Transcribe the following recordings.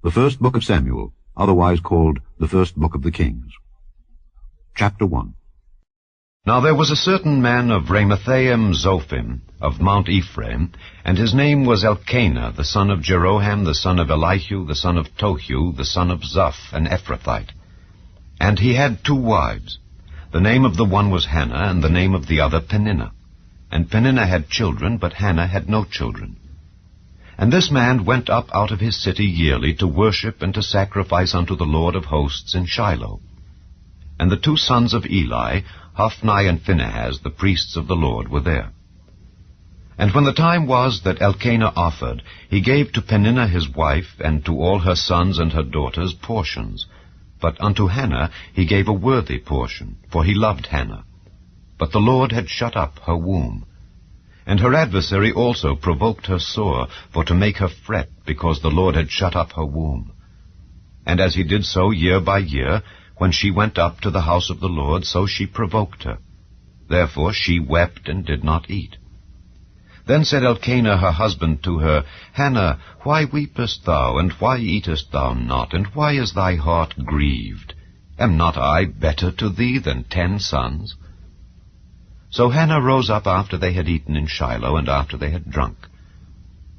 The First Book of Samuel, otherwise called the First Book of the Kings. Chapter 1. Now there was a certain man of Ramathaim Zophim, of Mount Ephraim, and his name was Elkanah, the son of Jeroham, the son of Elihu, the son of Tohu, the son of Zuph, an Ephrathite. And he had 2 wives. The name of the one was Hannah, and the name of the other Peninnah. And Peninnah had children, but Hannah had no children. And this man went up out of his city yearly to worship and to sacrifice unto the Lord of hosts in Shiloh. And the 2 sons of Eli, Hophni and Phinehas, the priests of the Lord, were there. And when the time was that Elkanah offered, he gave to Peninnah his wife, and to all her sons and her daughters portions. But unto Hannah he gave a worthy portion, for he loved Hannah. But the Lord had shut up her womb. And her adversary also provoked her sore, for to make her fret, because the Lord had shut up her womb. And as he did so year by year, when she went up to the house of the Lord, so she provoked her. Therefore she wept and did not eat. Then said Elkanah her husband to her, Hannah, why weepest thou, and why eatest thou not, and why is thy heart grieved? Am not I better to thee than 10 sons? So Hannah rose up after they had eaten in Shiloh, and after they had drunk.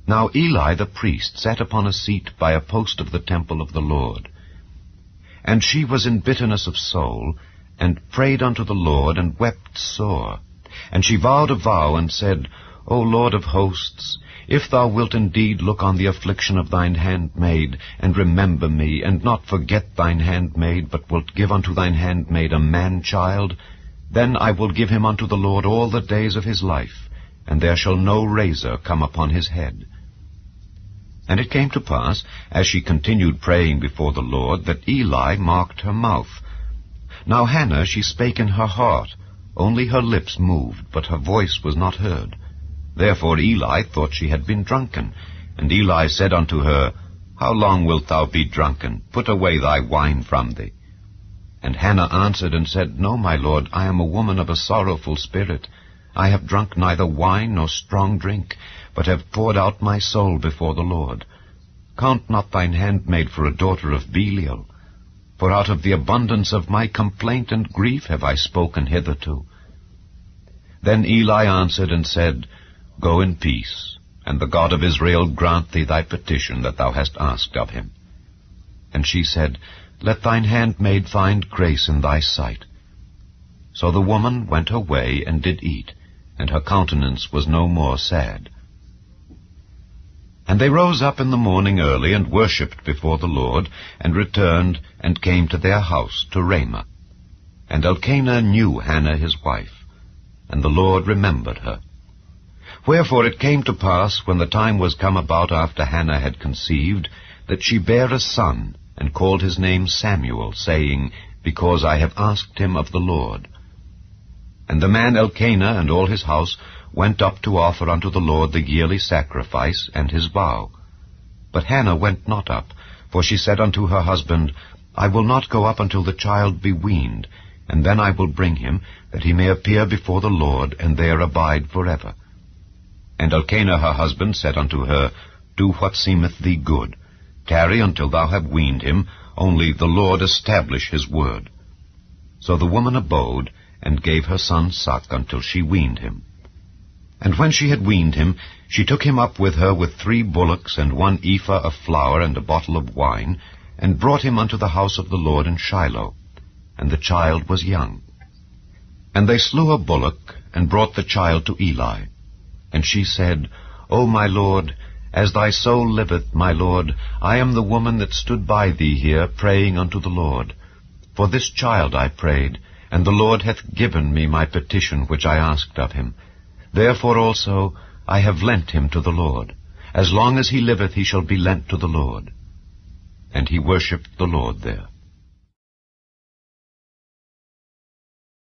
Now Eli the priest sat upon a seat by a post of the temple of the Lord. And she was in bitterness of soul, and prayed unto the Lord, and wept sore. And she vowed a vow, and said, O Lord of hosts, if thou wilt indeed look on the affliction of thine handmaid, and remember me, and not forget thine handmaid, but wilt give unto thine handmaid a man-child, then I will give him unto the Lord all the days of his life, and there shall no razor come upon his head. And it came to pass, as she continued praying before the Lord, that Eli marked her mouth. Now Hannah she spake in her heart, only her lips moved, but her voice was not heard. Therefore Eli thought she had been drunken. And Eli said unto her, How long wilt thou be drunken? Put away thy wine from thee. And Hannah answered and said, No, my lord, I am a woman of a sorrowful spirit. I have drunk neither wine nor strong drink, but have poured out my soul before the Lord. Count not thine handmaid for a daughter of Belial, for out of the abundance of my complaint and grief have I spoken hitherto. Then Eli answered and said, Go in peace, and the God of Israel grant thee thy petition that thou hast asked of him. And she said, Let thine handmaid find grace in thy sight. So the woman went her way and did eat, and her countenance was no more sad. And they rose up in the morning early, and worshipped before the Lord, and returned, and came to their house to Ramah. And Elkanah knew Hannah his wife, and the Lord remembered her. Wherefore it came to pass, when the time was come about after Hannah had conceived, that she bare a son, and called his name Samuel, saying, Because I have asked him of the Lord. And the man Elkanah and all his house went up to offer unto the Lord the yearly sacrifice and his vow. But Hannah went not up, for she said unto her husband, I will not go up until the child be weaned, and then I will bring him, that he may appear before the Lord, and there abide forever. And Elkanah her husband said unto her, Do what seemeth thee good. Tarry until thou have weaned him, only the Lord establish his word. So the woman abode, and gave her son suck until she weaned him. And when she had weaned him, she took him up with her with 3 bullocks, and 1 ephah of flour, and a bottle of wine, and brought him unto the house of the Lord in Shiloh. And the child was young. And they slew a bullock, and brought the child to Eli. And she said, O my lord, as thy soul liveth, my lord, I am the woman that stood by thee here, praying unto the Lord. For this child I prayed, and the Lord hath given me my petition which I asked of him. Therefore also I have lent him to the Lord. As long as he liveth he shall be lent to the Lord. And he worshipped the Lord there.